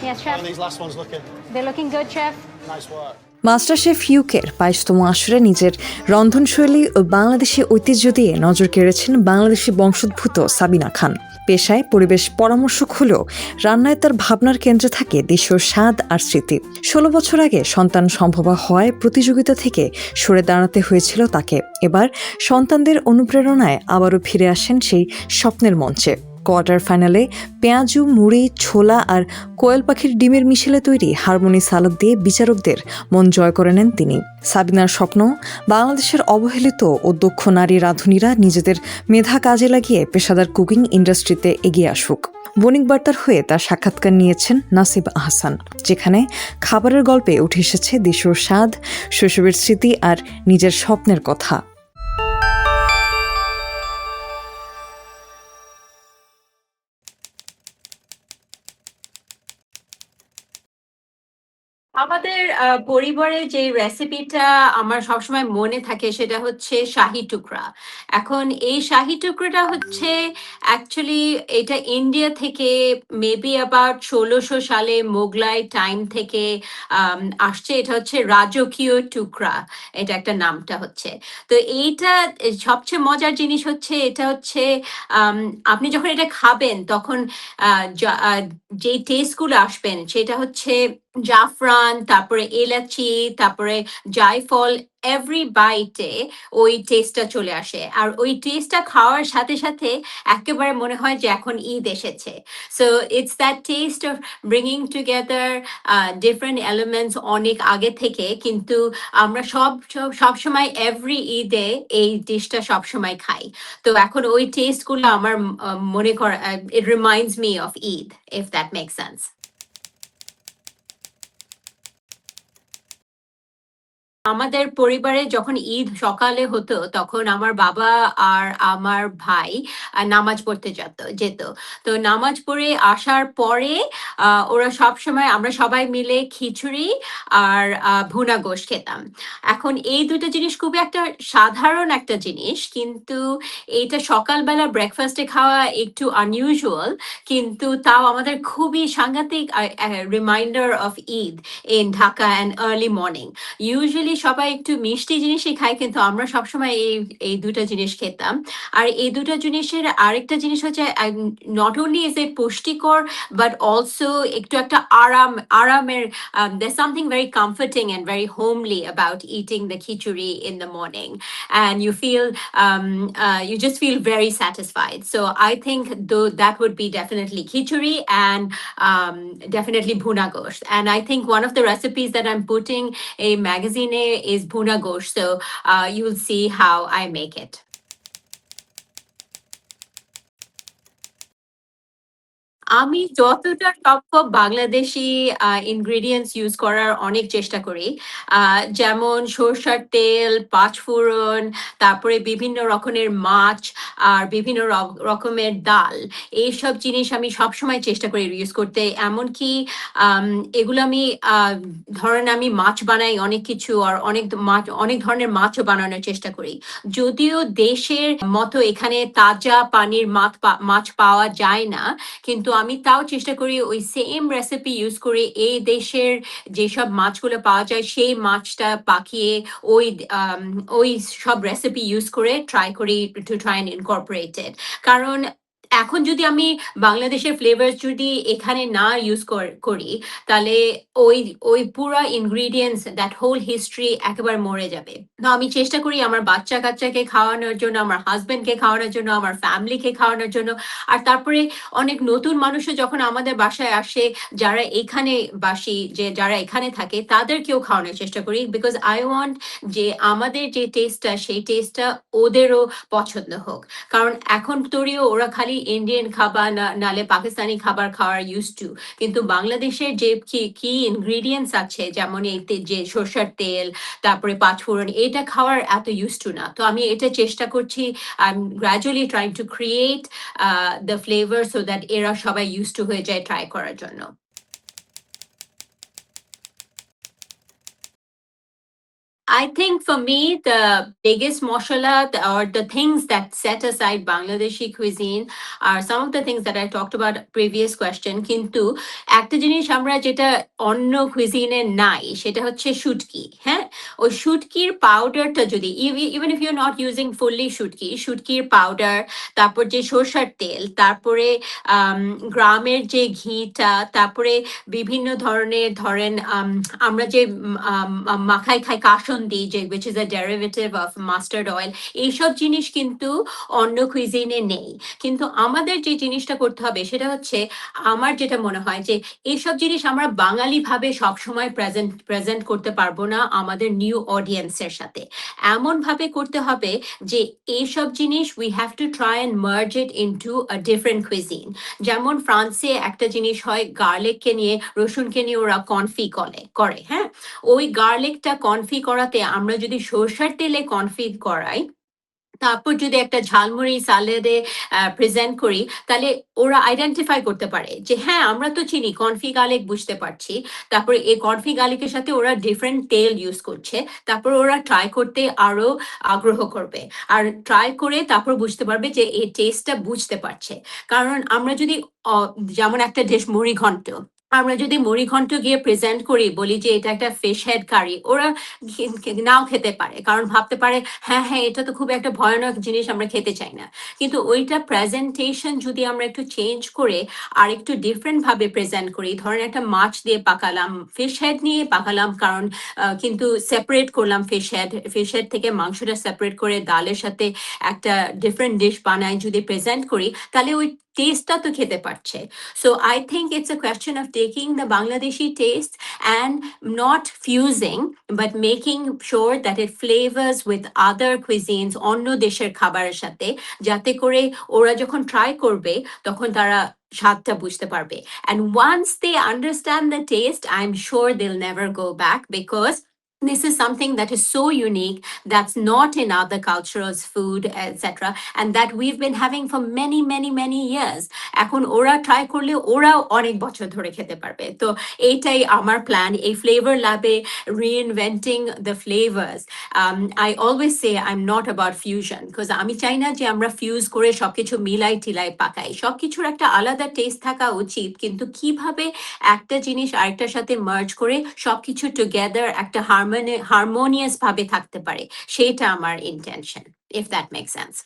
Yes, How chef. are these last ones looking? They're looking good, chef. Nice work. MasterChef ইউকের ২২তম আসরে নিজের রন্ধনশৈলী ও বাংলাদেশি ঐতিহ্য দিয়ে নজর কেড়েছেন বাংলাদেশি বংশোদ্ভূত সাবিনা খান। পেশায় পরিবেশ পরামর্শক হলেও রান্নায় তার ভাবনার কেন্দ্রে থাকে দেশীয় স্বাদ আর স্মৃতি। ১৬ বছর আগে সন্তান সম্ভবা হওয়ায় প্রতিযোগিতা থেকে সরে দাঁড়াতে হয়েছিল তাকে। এবার সন্তানদের অনুপ্রেরণায় আবারও ফিরে আসেন সেই স্বপ্নের মঞ্চে। কোয়ার্টার ফাইনালে পেঁয়াজু, মুড়ি, ছোলা আর কোয়েল পাখির ডিমের মিশেলে তৈরি হারমোনি সালাদ দিয়ে বিচারকদের মন জয় করে নেন তিনি। সাবিনার স্বপ্ন, বাংলাদেশের অবহেলিত ও দক্ষ নারী রাঁধুনিরা নিজেদের মেধা কাজে লাগিয়ে পেশাদার কুকিং ইন্ডাস্ট্রিতে এগিয়ে আসুক। বণিক বার্তার হয়ে তার সাক্ষাৎকার নিয়েছেন নাসিব আহসান, যেখানে খাবারের গল্পে উঠে এসেছে দেশীয় স্বাদ, শৈশবের স্মৃতি আর নিজের স্বপ্নের কথা। আমাদের পরিবারে যে রেসিপিটা আমার সবসময় মনে থাকে সেটা হচ্ছে শাহি টুকরা। এখন এই শাহি টুকরাটা হচ্ছে অ্যাকচুয়ালি এটা ইন্ডিয়া থেকে মেবি অ্যাবাউট ১৬০০ সালে মোগলাই টাইম থেকে আসছে। এটা হচ্ছে রাজকীয় টুকরা। এটা একটা নামটা হচ্ছে। তো এইটা সবচেয়ে মজার জিনিস হচ্ছে এটা হচ্ছে আম আপনি যখন এটা খাবেন তখন আ যা যেই টেস্ট গুলো আসবেন সেটা হচ্ছে জাফরান, তারপরে এলাচি, তারপরে জায়ফল এভরি বাইটে ওই টেস্টটা চলে আসে। আর ওই টেস্টটা খাওয়ার সাথে, সাথে একেবারে মনে হয় যে এখন ঈদ এসেছে। So it's that test of bringing together different elements অনেক আগে থেকে। কিন্তু আমরা সবসময় এভরি ঈদে এই ডিশটা সবসময় খাই। তো এখন ওই টেস্ট গুলো আমার মনে করা it reminds me of Eid, if that makes sense. আমাদের পরিবারে যখন ঈদ সকালে হতো তখন আমার বাবা আর আমার ভাই নামাজ পড়তে যেত। তো নামাজ পড়ে আসার পরে ওরা সবসময় আমরা সবাই মিলে খিচুড়ি আর ভুনা গোশত খেতাম। এখন এই ২ টা জিনিস খুবই একটা সাধারণ একটা জিনিস। কিন্তু এইটা সকালবেলা ব্রেকফাস্টে খাওয়া একটু unusual, কিন্তু তাও আমাদের খুবই সাংঘাতিক reminder of Eid in Dhaka and early morning. Usually সবাই একটু মিষ্টি জিনিসই খায়, কিন্তু আমরা সবসময় এই ২ টা জিনিস খেতাম। আর এই ২ টা জিনিসের আরেকটা জিনিস হচ্ছে নট অনলি ইজ ইট পুষ্টিকর বাট অলসো একটু একটা আরামের there's something very comforting and very homely about eating the khichuri in the morning, and you just feel very satisfied. So I think though that would be definitely khichuri and definitely bhuna gosht. And I think one of the recipes that I'm putting a magazine is bhuna gosht. So you'll see how I make it. আমি যতটা সম্ভব Bangladeshi ingredients use করার অনেক চেষ্টা করি। যেমন সরষার তেল, পাঁচফোড়ন, তারপরে বিভিন্ন রকমের মাছ আর বিভিন্ন রকমের ডাল। এইসব জিনিস আমি সবসময় চেষ্টা করি ইউজ করতে। এমনকি আম এগুলো আমি ধরেন আমি মাছ বানাই অনেক কিছু আর অনেক ধরনের মাছও বানানোর চেষ্টা করি। যদিও দেশের মতো এখানে তাজা পানির মাছ পাওয়া যায় না, কিন্তু আমি তাও চেষ্টা করি ওই সেম রেসিপি ইউজ করে এই দেশের যেসব মাছগুলো পাওয়া যায় সেই মাছটা পাকিয়ে ওই আম ওই সব রেসিপি ইউজ করে ট্রাই করি টু ট্রাই অ্যান্ড ইনকর্পোরেট ইট। কারণ এখন যদি আমি বাংলাদেশের ফ্লেভারস যদি এখানে না ইউজ করি, তাহলে ওই ওই পুরা ইনগ্রিডিয়েন্টস দ্যাট হোল হিস্ট্রি একেবারে মরে যাবে। তো আমি চেষ্টা করি আমার বাচ্চা-কাচ্চাকে খাওয়ানোর জন্য, আমার হাসব্যান্ডকে খাওয়ানোর জন্য, আমার ফ্যামিলিকে খাওয়ানোর জন্য। আর তারপরে অনেক নতুন মানুষও যখন আমাদের বাসায় আসে, যারা এখানে যারা এখানে থাকে তাদেরকেও খাওয়ানোর চেষ্টা করি। বিকজ আই ওয়ান্ট যে আমাদের যে টেস্টটা সেই টেস্টটা ওদেরও পছন্দ হোক। কারণ এখন তোরিও ওরা খালি ইন্ডিয়ান খাবার নালে পাকিস্তানি খাবার খাওয়ার used to, কিন্তু বাংলাদেশের যে কি ইনগ্রিডিয়েন্টস আছে যেমন এই যে সরষার তেল, তারপরে পাঁচফোড়ন, এটা খাওয়ার এত used to না। তো আমি এটা চেষ্টা করছি, I'm gradually trying to create the flavor so that এরা সবাই used to হয়ে যায় ট্রাই করার জন্য। I think for me, the biggest mashallah or the things that set aside Bangladeshi cuisine are some of the things that I talked about previous question. কিন্তু একটা জিনিস আমরা যেটা অন্য cuisine এ নাই সেটা হচ্ছে শুটকি। হ্যাঁ? ওই শুটকির পাউডারটা যদি even if you're not using fully শুটকি, শুটকির পাউডার, তারপর যে সরষার তেল, তারপরে আম গ্রামের যে ঘিটা, তারপরে বিভিন্ন ধরনের ধরেন আমরা যে মাখাই খাই কাসুন্দি যে which is a derivative of mustard oil এইসব জিনিস কিন্তু অন্য cuisine এ নেই। কিন্তু আমাদের যে জিনিসটা করতে হবে সেটা হচ্ছে আমার যেটা মনে হয় যে এইসব জিনিস আমরা বাঙালি ভাবে সবসময় প্রেজেন্ট করতে পারবো না আমাদের নিউ অডিয়েন্সের সাথে। এমন ভাবে করতে হবে যে এইসব জিনিস we have to try and merge it into a different cuisine. যেমন ফ্রান্সে একটা জিনিস হয় গার্লিককে নিয়ে রসুনকে নিয়ে ওরা কনফি করে হ্যাঁ ওই গার্লিকটা কনফি করাতে আমরা যদি সরষের তেলে কনফি করাই তারপর যদি একটা ঝালমুড়ি সালাদে প্রেজেন্ট করি তাহলে ওরা আইডেন্টিফাই করতে পারে যে হ্যাঁ আমরা তো চিনি কনফি গার্লিক বুঝতে পারছি তারপরে এই কনফি গার্লিকের সাথে ওরা ডিফারেন্ট তেল ইউজ করছে তারপর ওরা ট্রাই করতে আরো আগ্রহ করবে আর ট্রাই করে তারপর বুঝতে পারবে যে এই টেস্টটা বুঝতে পারছে কারণ আমরা যদি যেমন একটা ডিশ মুড়ি ঘন্ট আমরা যদি মুড়ি ঘন্ট গিয়ে প্রেজেন্ট করি বলি যে এটা একটা ফিশ হেড কারি ওরা নাও খেতে পারে কারণ ভাবতে পারে হ্যাঁ হ্যাঁ এটা তো খুব একটা ভয়ানক জিনিস আমরা খেতে চাই না কিন্তু ওইটা প্রেজেন্টেশন যদি আমরা একটু চেঞ্জ করে আর একটু ডিফারেন্ট ভাবে প্রেজেন্ট করি ধরেন একটা মাছ দিয়ে পাকালাম ফিশ হেড নিয়ে পাকালাম কারণ কিন্তু সেপারেট করলাম ফিশ হেড থেকে মাংসটা সেপারেট করে ডালের সাথে একটা ডিফারেন্ট ডিশ বানাই যদি প্রেজেন্ট করি তাহলে ওই টেস্টটা তো খেতে পারছে so I think it's a question of taking the Bangladeshi taste and not fusing but making sure that it flavors with other cuisines অন্য দেশের খাবারের সাথে যাতে করে ওরা যখন ট্রাই করবে তখন তারা স্বাদটা বুঝতে পারবে and once they understand the taste I'm sure they'll never go back because this is something that is so unique that's not in other cultures food etc and that we've been having for many years এখন ওরা try করলে ওরাও অনেক বছর ধরে খেতে পারবে তো এইটাই আমার প্ল্যান এই ফ্লেভার ল্যাবে reinventing the flavors I always say I'm not about fusion because আমি চাই না যে আমরা ফিউজ করে সবকিছু মিলাই টিলাই পাকাই সবকিছুর একটা আলাদা টেস্ট থাকা উচিত কিন্তু কিভাবে একটা জিনিস আরেকটার সাথে মার্জ করে সবকিছু টুগেদার একটা হারমোনিয়াস ভাবে থাকতে পারে সেটা আমার intention if that makes sense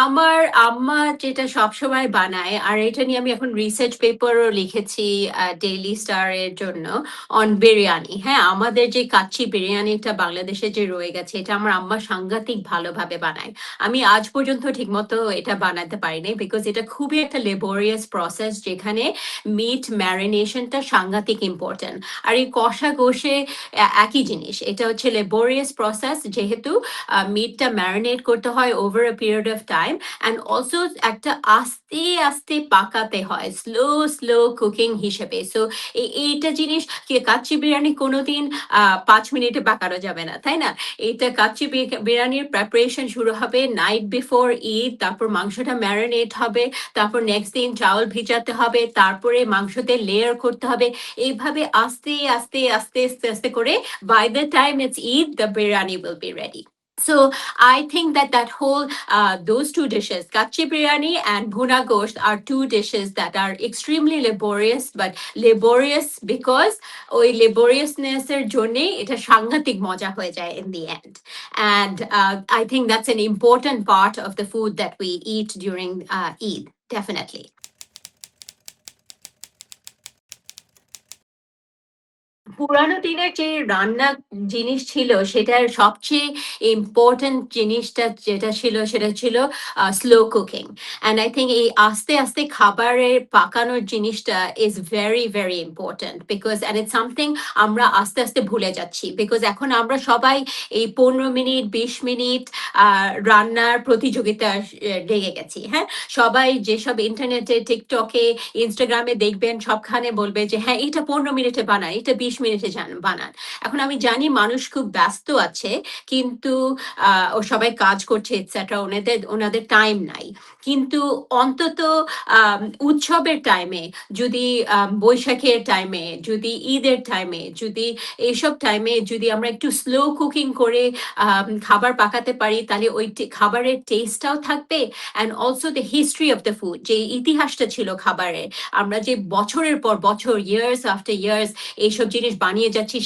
আমার আম্মা যেটা সবসময় বানায় আর এটা নিয়ে আমি এখন রিসার্চ পেপারও লিখেছি ডেইলি স্টার এর জন্য অন বিরিয়ানি হ্যাঁ আমাদের যে কাচ্চি বিরিয়ানিটা বাংলাদেশে যে রয়ে গেছে এটা আমার আম্মা সাংঘাতিক ভালোভাবে বানায় আমি আজ পর্যন্ত ঠিকমতো এটা বানাতে পারিনি বিকজ এটা খুবই একটা লেবোরিয়াস প্রসেস যেখানে মিট ম্যারিনেশনটা সাংঘাতিক ইম্পর্টেন্ট আর এই কষা কষে একই জিনিস এটা হচ্ছে লেবোরিয়াস প্রসেস যেহেতু মিটটা ম্যারিনেট করতে হয় over a period of time and also একটা আস্তে আস্তে পাকাতে হয় স্লো কুকিং হিসেবে সো এইটা জিনিস কি কাচ্চি বিরিয়ানি কোনোদিন 5 মিনিটে পাকানো যাবে না তাই না এটা কাচ্চি বিরিয়ানির প্রিপারেশন শুরু হবে নাইট বিফোর ঈদ তারপর মাংসটা ম্যারিনেট হবে তারপর নেক্সট দিন চাউল ভিজাতে হবে তারপরে মাংসতে লেয়ার করতে হবে এইভাবে আস্তে করে by the time it's Eid, the biryani will be ready. So I think that whole those two dishes, kachi biryani and bhuna gosht, are two dishes that are extremely laborious, but laborious because ওই laboriousness এর জন্যে এটা সাংঘাতিক মজা হয়ে যায় in the end. And I think that's an important part of the food that we eat during Eid, definitely. পুরানো দিনের যে রান্না জিনিস ছিল সেটার সবচেয়ে ইম্পোর্টেন্ট জিনিসটা যেটা ছিল সেটা ছিল slow cooking and I think এই আস্তে খাবারের পাকানোর জিনিসটা is very important because and it's something আমরা আস্তে ভুলে যাচ্ছি বিকজ এখন আমরা সবাই এই 15 মিনিট 20 মিনিট রান্নার প্রতিযোগিতা লেগে গেছি হ্যাঁ সবাই যেসব ইন্টারনেটে টিকটকে ইনস্টাগ্রামে দেখবেন সবখানে বলবে যে হ্যাঁ এটা 15 মিনিটে বানায় এটা 20 মিনিটে বানান। এখন আমি জানি মানুষ খুব ব্যস্ত আছে, কিন্তু ও সবাই কাজ করছে এটসেট্রা, ওনাদের টাইম নাই। কিন্তু অন্তত উৎসবের টাইমে যদি বৈশাখের টাইমে, যদি ঈদের টাইমে, যদি এইসব টাইমে যদি আমরা একটু স্লো কুকিং করে খাবার পাকাতে পারি, তাহলে ওই খাবারের টেস্টটাও থাকবে and also the history of the food, যে ইতিহাসটা ছিল খাবারের। আমরা যে বছরের পর বছর, ইয়ার্স আফটার ইয়ার্স এইসব জিনিস বানিয়ে যাচ্ছি,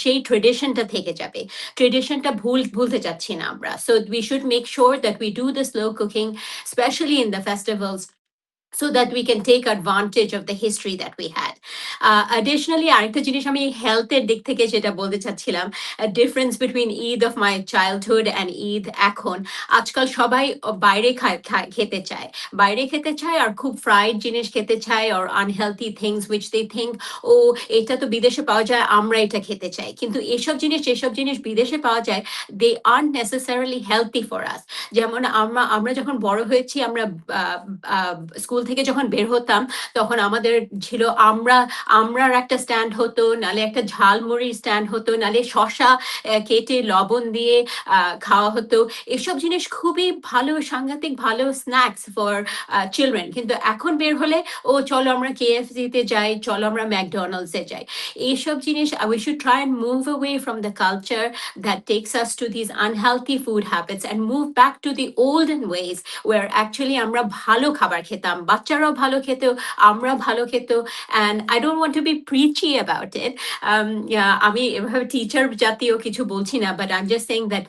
সেই ট্রেডিশনটা থেকে যাবে। ট্রেডিশনটা ভুলতে চাচ্ছি না আমরা। So we should make sure that we do the slow cooking, specially in the festivals, so that we can take advantage of the history that we had. Additionally, আরেকটা জিনিস আমি হেলথের দিক থেকে যেটা বলতে চাচ্ছিলাম, difference between Eid of my childhood and Eid এখন। আজকাল সবাই বাইরে খেতে চায়। বাইরে খেতে চায় আর খুব ফ্রাইড জিনিস খেতে চায়, or unhealthy things which they think, ও এটা তো বিদেশে পাওয়া যায়, আমরা এটা খেতে চাই। কিন্তু যেসব জিনিস বিদেশে পাওয়া যায়, they aren't necessarily healthy for us. যেমন আমরা যখন বড় হয়েছি, আমরা আ আ স্কুল থেকে যখন বের হতাম, তখন আমাদের ছিল আমড়ার একটা স্ট্যান্ড হতো, নাহলে একটা ঝালমুড়ির স্ট্যান্ড হতো, নাহলে শসা কেটে লবণ দিয়ে আ খাওয়া হতো। এসব জিনিস খুবই ভালো, সাংঘাতিক ভালো স্ন্যাকস ফর চিলড্রেন। কিন্তু এখন বের হলে, "ও চলো আমরা KFC তে যাই, চলো আমরা McDonald's এ যাই।" এইসব জিনিস we should try and move away from the culture that takes us to these unhealthy food habits and move back to the olden ways where actually আমরা ভালো খাবার খেতাম। বাচ্চারাও ভালো খেত, আমরা ভালো খেত। And I don't want to be preachy about it. আমি এভাবে টিচার জাতীয় কিছু বলছি না, but I'm just saying that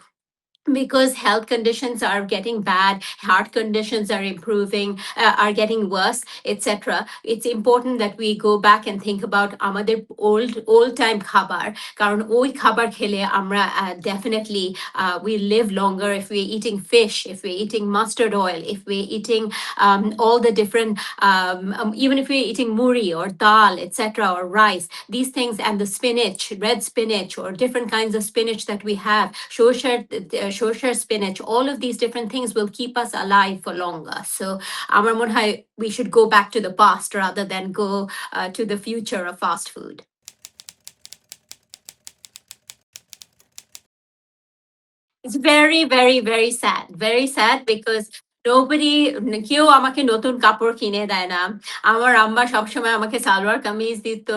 because health conditions are getting bad, heart conditions are improving, are getting worse, etc. It's important that we go back and think about আমাদের old time খাবার, কারণ ওই খাবার খেলে আমরা definitely we live longer if we're eating fish, if we're eating mustard oil, if we're eating all the different even if we're eating muri or dal, etc., or rice, these things, and the spinach, red spinach, or different kinds of spinach that we have, সরষের spinach, all of these different things will keep us alive for longer. So আমার মনে হয় we should go back to the past rather than go to the future of fast food. It's very, very, very sad. Very sad because nobody, কেউ আমাকে নতুন কাপড় কিনে দেয় না। আমার আম্মা সবসময় আমাকে সালোয়ার কামিজ দিত।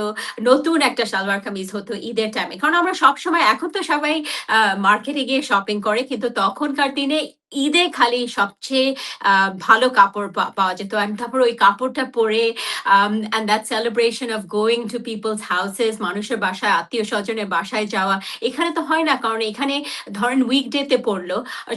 নতুন একটা সালোয়ার কামিজ হতো ঈদের টাইমে। কারণ আমরা সবসময়, এখন তো সবাই মার্কেটে গিয়ে শপিং করে। কিন্তু তখনকার দিনে ঈদে খালি সবচেয়ে ভালো কাপড় পাওয়া যেত। অ্যান্ড তারপর ওই কাপড়টা পরে and that celebration of going to people's houses, মানুষের বাসায়, আত্মীয়স্বজনের বাসায় যাওয়া। এখানে তো হয় না, কারণ এখানে ধরেন উইকডেতে পড়ল,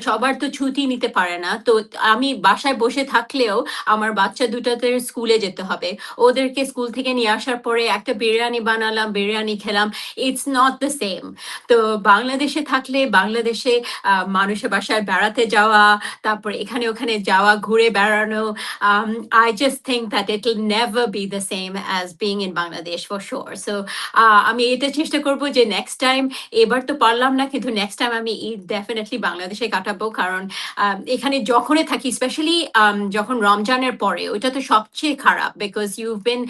সবার তো ছুটি নিতে পারে না। তো আমি বাসায় বসে থাকলেও আমার বাচ্চা দুটাতে স্কুলে যেতে হবে। ওদেরকে স্কুল থেকে নিয়ে আসার পরে একটা বিরিয়ানি বানালাম, বিরিয়ানি খেলাম। It's not the same. তো বাংলাদেশে থাকলে বাংলাদেশে মানুষের বাসায় বেড়াতে যাওয়া, তারপর এখানে ওখানে যাওয়া, ঘুরে বেড়ানো। I just think that it'll never be the same as being in Bangladesh for sure. So আমি এটা চেষ্টা করব যে নেক্সট টাইম, এবার তো পারলাম না, কিন্তু নেক্সট টাইম আমি ঈদ ডেফিনিটলি বাংলাদেশে কাটাবো। কারণ এখানে যখনই থাকি, স্পেশালি যখন রমজানের পরে, ওইটা তো সবচেয়ে খারাপ, because you've been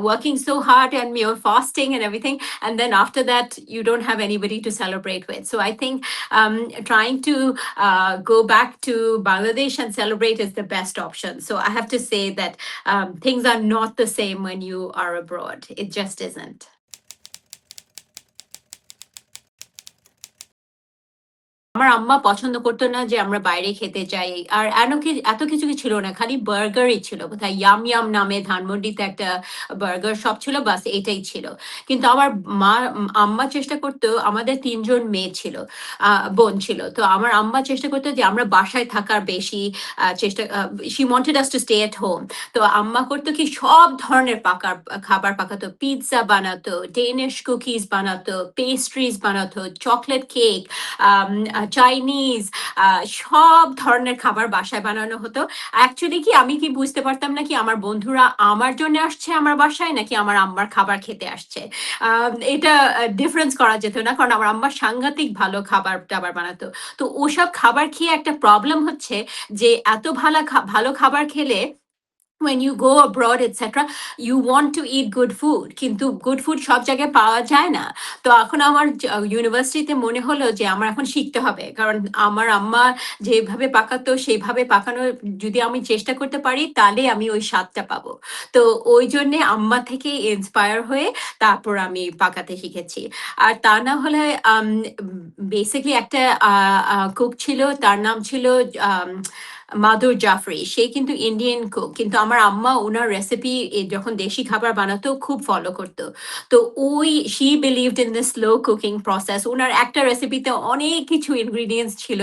working so hard and you're fasting and everything, and then after that you don't have anybody to celebrate with. So I think trying to go back to Bangladesh and celebrate is the best option. So I have to say that things are not the same when you are abroad. It just isn't. আমার আম্মা পছন্দ করত না যে আমরা বাইরে খেতে যাই। আর এত কিছু কি ছিল না। খালি বার্গারই ছিল। কোথায় ইয়াম ইয়াম নামে ধানমন্ডিতে একটা বার্গার শপ ছিল, বাস এটাই ছিল। কিন্তু আমার আম্মা চেষ্টা করত, আমাদের ৩ জন মেয়ে ছিল, আ বোন ছিল। তো আমার আম্মা চেষ্টা করত যে আমরা বাসায় থাকার বেশি চেষ্টা, she wanted us to stay at home. তো আম্মা করত কি, সব ধরনের খাবার পাকাতো। পিজ্জা বানাতো, ডেনিশ কুকিজ বানাতো, পেস্ট্রিজ বানাতো, চকোলেট কেক, চাইনিজ, সব ধরনের খাবার বাসায় বানানো হতো। অ্যাকচুয়ালি কি, আমি কি বুঝতে পারতাম না কি আমার বন্ধুরা আমার জন্য আসছে আমার বাসায়, নাকি আমার আম্মার খাবার খেতে আসছে। এটা ডিফারেন্স করা যেত না, কারণ আমার আম্মা সাংঘাতিক ভালো খাবার-টাবার বানাতো। তো ওসব খাবার খেয়ে একটা প্রবলেম হচ্ছে যে এত ভালো খাবার খেলে when you go abroad etc you want to eat good food কিন্তু good food সব জায়গায় পাওয়া যায় না তো এখন আমার ইউনিভার্সিটিতে মনে হলো যে আমার এখন শিখতে হবে কারণ আমার আম্মা যেভাবে পাকাতো সেইভাবে পাকানো যদি আমি চেষ্টা করতে পারি তাহলে আমি ওই স্বাদটা পাবো তো ওই জন্য আম্মা থেকে ইন্সপায়ার হয়ে তারপর আমি পাকাতে শিখেছি আর তা না হলে বেসিকলি একটা কুক ছিল তার নাম ছিল আম, মাধুর জাফরি সে কিন্তু ইন্ডিয়ান কুক কিন্তু আমার আম্মা ওনার রেসিপি যখন দেশি খাবার বানাতো খুব ফলো করতো তো ওই she believed in the slow cooking process ওনার একটা রেসিপিতে অনেক কিছু ইনগ্রিডিয়েন্টস ছিল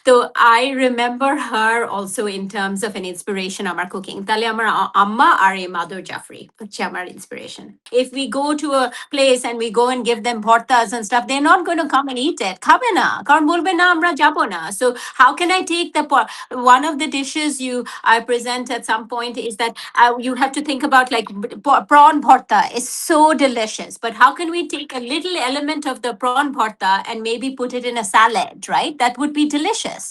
তো I remember her also in terms of an inspiration আমার কুকিং তাহলে আমার আম্মা আর এই মাধুর জাফরি হচ্ছে আমার inspiration if we go to a place and we go and give them bhartas and stuff they're not going to come and eat it খাবে না কারণ বলবে না আমরা যাবো না so how can I take the one of the dishes I present at some point is that you have to think about like prawn bharta is so delicious but how can we take a little element of the prawn bharta and maybe put it in a salad right that would be delicious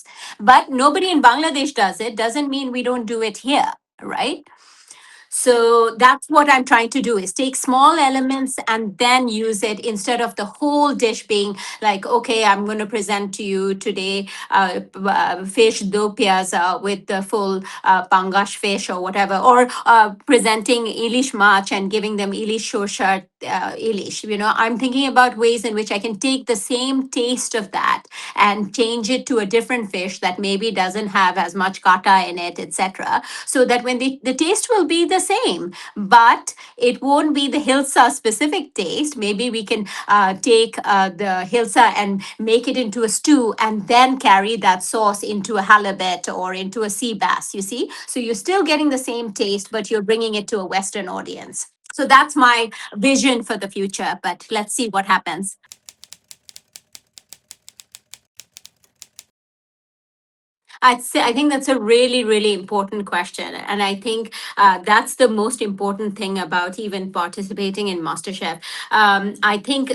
but nobody in Bangladesh does it doesn't mean we don't do it here right so that's what I'm trying to do is take small elements and then use it instead of the whole dish being like, okay, I'm going to present to you today fish do piazza with the full pangash fish or whatever, or presenting ilish mach and giving them ilish shorshat ilish. You know, I'm thinking about ways in which I can take the same taste of that and change it to a different fish that maybe doesn't have as much kata in it, etc. So that when the taste will be the same, but it won't be the Hilsa specific taste. Maybe we can take the Hilsa and make it into a stew and then carry that sauce into a halibut or into a sea bass, you see? So you're still getting the same taste, but you're bringing it to a Western audience. So that's my vision for the future, but let's see what happens. I think that's a really, really important question. And I think that's the most important thing about even participating in MasterChef. I think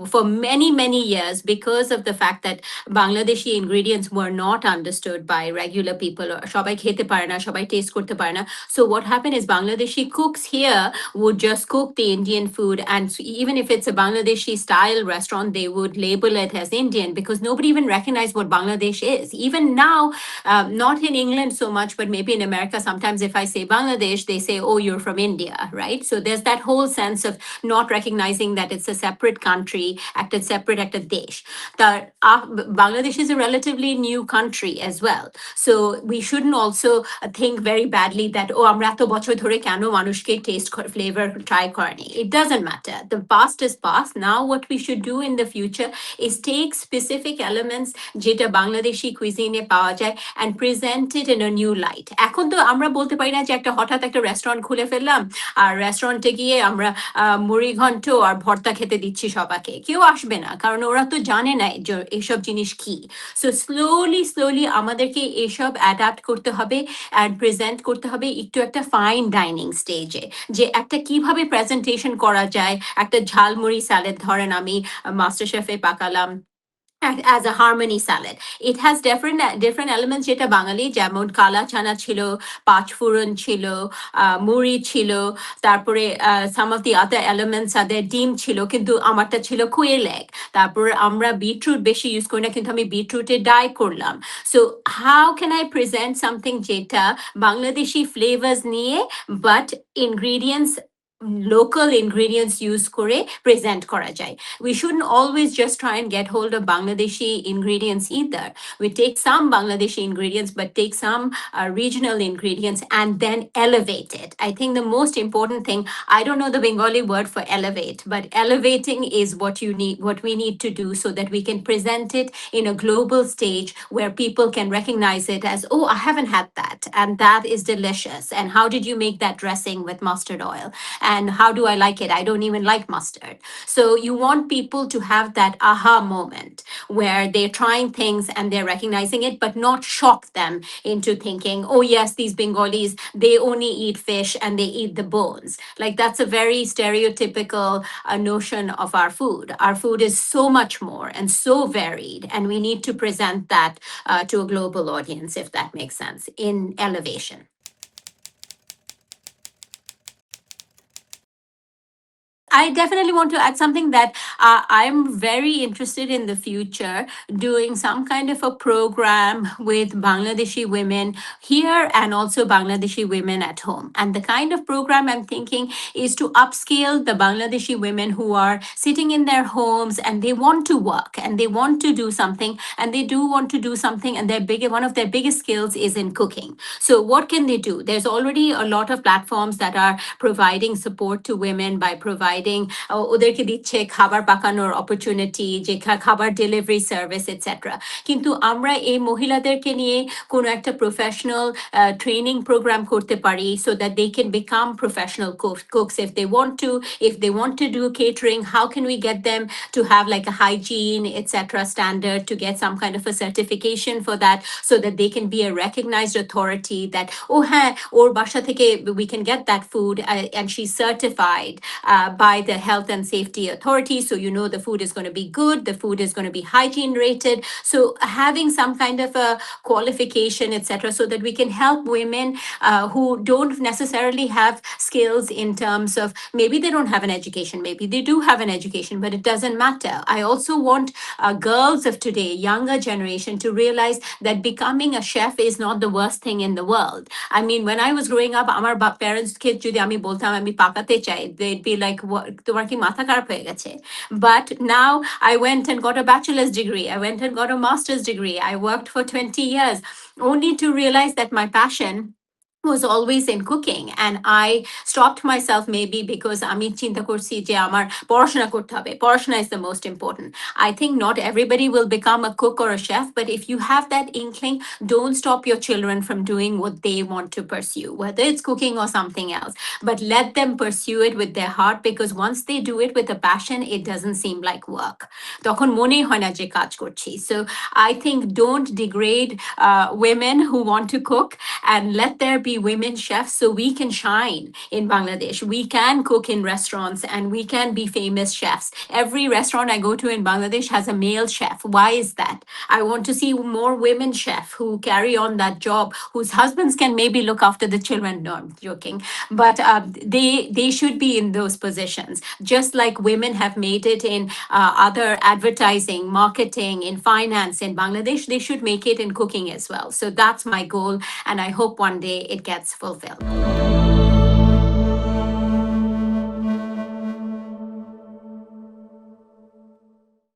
for many, many years, because of the fact that Bangladeshi ingredients were not understood by regular people, সবাই খেতে পারে না, সবাই taste করতে পারে না. So what happened is Bangladeshi cooks here would just cook the Indian food. And even if it's a Bangladeshi style restaurant, they would label it as Indian because nobody even recognized what Bangladesh is. Even now, not in England so much, but maybe in America, sometimes if I say Bangladesh, they say, oh, you're from India, right? So there's that whole sense of not recognizing that it's a separate country, acted separate, acted desh. Bangladesh is a relatively new country as well. So we shouldn't also think very badly that, oh, আমরা এত বছর ধরে কেন মানুষকে taste flavor try করেনি. It doesn't matter. The past is past. Now what we should do in the future is take specific elements যেটা Bangladeshi cuisine পাওয়া যায় and present it in a new light. এখন তো আমরা বলতে পারি না যে একটা হঠাৎ একটা রেস্টুরেন্ট খুলে ফেললাম আর রেস্টুরেন্টে গিয়ে আমরা মুড়ি ঘন্ট আর ভর্তা খেতে দিচ্ছি সবাইকে কেউ আসবে না কারণ ওরা তো জানে না যে এসব জিনিস কি সো স্লোলি আমাদেরকে এসব অ্যাডাপ্ট করতে হবে অ্যান্ড প্রেজেন্ট করতে হবে একটু একটা ফাইন ডাইনিং স্টেজে যে একটা কিভাবে প্রেজেন্টেশন করা যায় একটা ঝালমুড়ি স্যালাড ধরেন আমি master শেফে পাকালাম as a harmony salad. It has different elements যেটা বাঙালি যেমন কালা চানা ছিল পাঁচফোড়ন ছিল মুড়ি ছিল তারপরে some of the other elements are ডিম ছিল কিন্তু আমারটা ছিল quail egg তারপর আমরা বিটরুট বেশি ইউজ করি না কিন্তু আমি বিটরুটে ডাই করলাম so how can I present something যেটা বাংলাদেশি flavors নিয়ে but ingredients local ingredients use করে present করা যায় we shouldn't always just try and get hold of Bangladeshi ingredients either. We take some Bangladeshi ingredients, but take some regional ingredients and then elevate it. I think the most important thing, I don't know the Bengali word for elevate, but elevating is what we need to do so that we can present it in a global stage where people can recognize it as, oh, I haven't had that. And that is delicious. And how did you make that dressing with mustard oil? And how do I like it? I don't even like mustard. So you want people to have that aha moment where they're trying things and they're recognizing it, but not shock them into thinking, oh, yes, these Bengalis, they only eat fish and they eat the bones. Like that's a very stereotypical notion of our food. Our food is so much more and so varied, and we need to present that to a global audience, if that makes sense, in elevation. I definitely want to add something that I'm very interested in the future doing some kind of a program with Bangladeshi women here and also Bangladeshi women at home. And the kind of program I'm thinking is to upscale the Bangladeshi women who are sitting in their homes and they want to work and they want to do something and they do want to do something and one of their biggest skills is in cooking. So what can they do? There's already a lot of platforms that are providing support to women by providing ওদেরকে দিচ্ছে খাবার পাকানোর opportunity যে খাবার delivery service etcetera কিন্তু আমরা এই মহিলাদেরকে নিয়ে কোনো একটা প্রফেশনাল ট্রেনিং প্রোগ্রাম করতে পারি so that they can become professional cooks if they want to do catering. How can we get them to have like a hygiene etc standard to get some kind of a certification for that so that they can be a recognized authority that oh হ্যাঁ ওর বাসা থেকে we can get that food and she's certified by the health and safety authority, so you know the food is going to be good, the food is going to be hygiene rated. So having some kind of a qualification etc so that we can help women who don't necessarily have skills in terms of maybe they don't have an education, maybe they do have an education, but it doesn't matter. I also want girls of today, younger generation, to realize that becoming a chef is not the worst thing in the world. I mean, when I was growing up, আমার parents কে যদি আমি বলতাম আমি পাকাতে চাই, they'd be like, তোমার কি মাথা খারাপ হয়ে গেছে? But now I went and got a bachelor's degree, I went and got a master's degree, I worked for 20 years only to realize that my passion was always in cooking, and I stopped myself maybe because আমি চিন্তা করছি যে আমার পড়াশোনা করতে হবে, পড়াশোনা is the most important. I think not everybody will become a cook or a chef, but if you have that inkling, don't stop your children from doing what they want to pursue, whether it's cooking or something else, but let them pursue it with their heart, because once they do it with a passion, it doesn't seem like work. তখন মনেই হয় না যে কাজ করছি. So I think don't degrade women who want to cook, and let there be women chefs so we can shine in Bangladesh. We can cook in restaurants and we can be famous chefs. Every restaurant I go to in Bangladesh has a male chef. Why is that? I want to see more women chefs who carry on that job, whose husbands can maybe look after the children. No, I'm joking. But they should be in those positions. Just like women have made it in other advertising, marketing, in finance in Bangladesh, they should make it in cooking as well. So that's my goal, and I hope one day it gets fulfilled.